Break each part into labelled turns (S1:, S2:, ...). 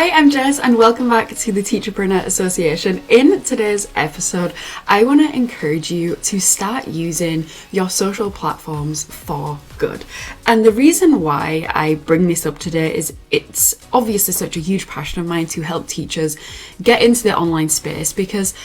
S1: Hi, I'm Jess and welcome back to the Teacherpreneur Association. In today's episode, I want to encourage you to start using your social platforms for good. And the reason why I bring this up today is it's obviously such a huge passion of mine to help teachers get into the online space, because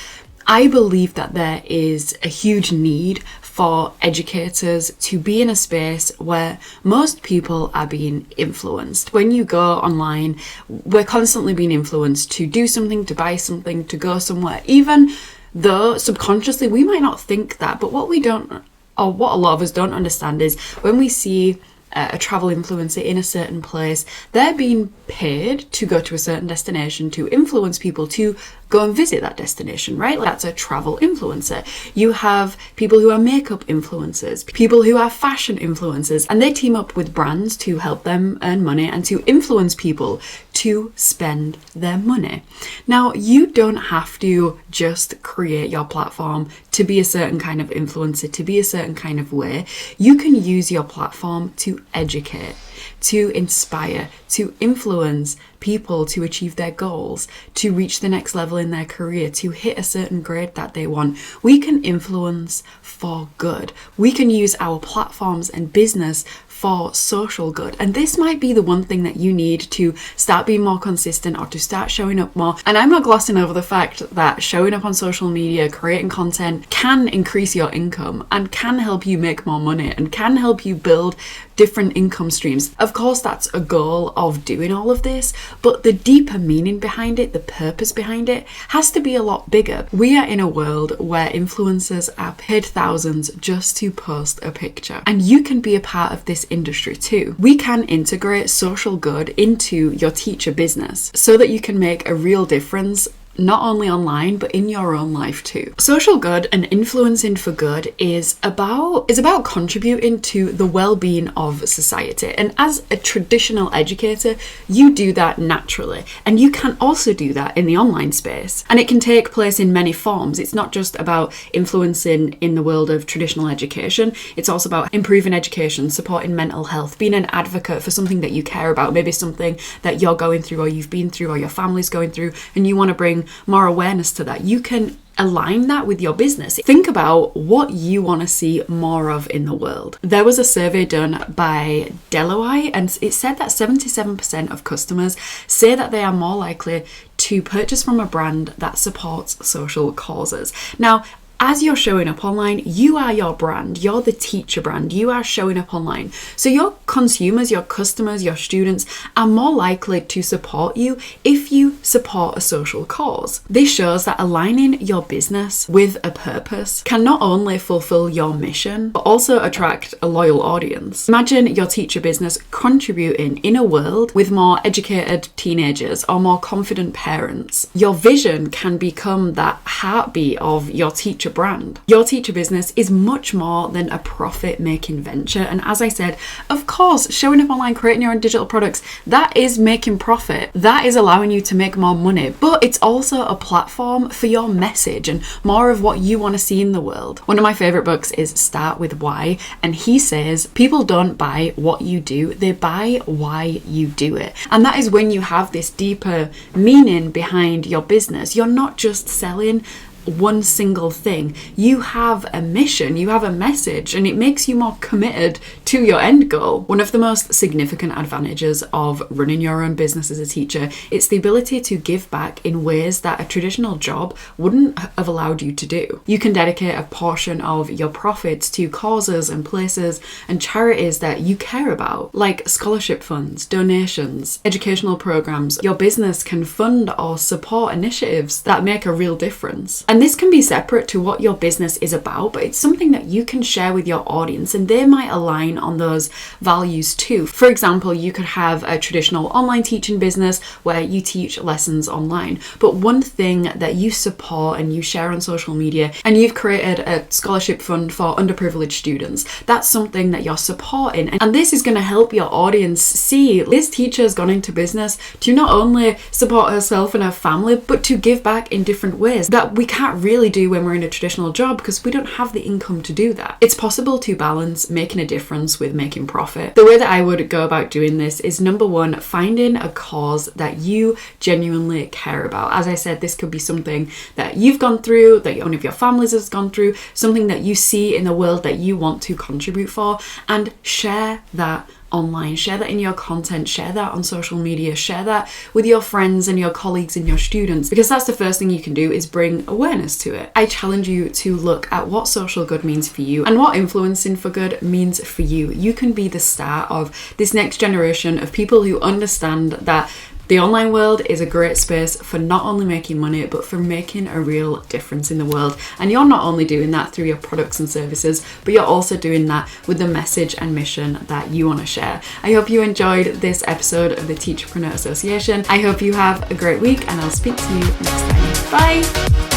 S1: I believe that there is a huge need for educators to be in a space where most people are being influenced. When you go online, we're constantly being influenced to do something, to buy something, to go somewhere, even though subconsciously we might not think that. But what we don't, or what a lot of us don't understand, is when we see a travel influencer in a certain place, they're being paid to go to a certain destination to influence people to go and visit that destination, right? That's a travel influencer. You have people who are makeup influencers, people who are fashion influencers, and they team up with brands to help them earn money and to influence people to spend their money. Now, you don't have to just create your platform to be a certain kind of influencer, to be a certain kind of way. You can use your platform to educate, to inspire, to influence people to achieve their goals, to reach the next level in their career, to hit a certain grade that they want. We can influence for good. We can use our platforms and business for social good. And this might be the one thing that you need to start being more consistent, or to start showing up more. And I'm not glossing over the fact that showing up on social media, creating content can increase your income and can help you make more money and can help you build different income streams. Of course, that's a goal of doing all of this, but the deeper meaning behind it, the purpose behind it, has to be a lot bigger. We are in a world where influencers are paid thousands just to post a picture, and you can be a part of this industry too. We can integrate social good into your teacher business so that you can make a real difference, not only online, but in your own life too. Social good and influencing for good is about contributing to the well-being of society. And as a traditional educator, you do that naturally. And you can also do that in the online space. And it can take place in many forms. It's not just about influencing in the world of traditional education. It's also about improving education, supporting mental health, being an advocate for something that you care about, maybe something that you're going through or you've been through or your family's going through, and you want to bring more awareness to that. You can align that with your business. Think about what you want to see more of in the world. There was a survey done by Deloitte, and it said that 77% of customers say that they are more likely to purchase from a brand that supports social causes. Now, as you're showing up online, you are your brand. You're the teacher brand. You are showing up online. So your consumers, your customers, your students are more likely to support you if you support a social cause. This shows that aligning your business with a purpose can not only fulfill your mission, but also attract a loyal audience. Imagine your teacher business contributing in a world with more educated teenagers or more confident parents. Your vision can become that heartbeat of your teacher brand. Your teacher business is much more than a profit-making venture. And as I said, of course, showing up online, creating your own digital products, that is making profit. That is allowing you to make more money. But it's also a platform for your message and more of what you want to see in the world. One of my favorite books is Start With Why. And he says, people don't buy what you do, they buy why you do it. And that is when you have this deeper meaning behind your business. You're not just selling one single thing. You have a mission, you have a message, and it makes you more committed to your end goal. One of the most significant advantages of running your own business as a teacher, it's the ability to give back in ways that a traditional job wouldn't have allowed you to do. You can dedicate a portion of your profits to causes and places and charities that you care about, like scholarship funds, donations, educational programs. Your business can fund or support initiatives that make a real difference. And this can be separate to what your business is about, but it's something that you can share with your audience and they might align on those values too. For example, you could have a traditional online teaching business where you teach lessons online, but one thing that you support and you share on social media, and you've created a scholarship fund for underprivileged students, that's something that you're supporting. And this is going to help your audience see this teacher has gone into business to not only support herself and her family, but to give back in different ways that we can't can't really do when we're in a traditional job because we don't have the income to do that. It's possible to balance making a difference with making profit. The way that I would go about doing this is, number one, finding a cause that you genuinely care about. As I said, this could be something that you've gone through, that one of your families has gone through, something that you see in the world that you want to contribute for, and share that online, share that in your content, share that on social media, share that with your friends and your colleagues and your students, because that's the first thing you can do, is bring awareness to it. I challenge you to look at what social good means for you and what influencing for good means for you. You can be the start of this next generation of people who understand that the online world is a great space for not only making money, but for making a real difference in the world. And you're not only doing that through your products and services, but you're also doing that with the message and mission that you want to share. I hope you enjoyed this episode of the Teacherpreneur Association. I hope you have a great week, and I'll speak to you next time. Bye!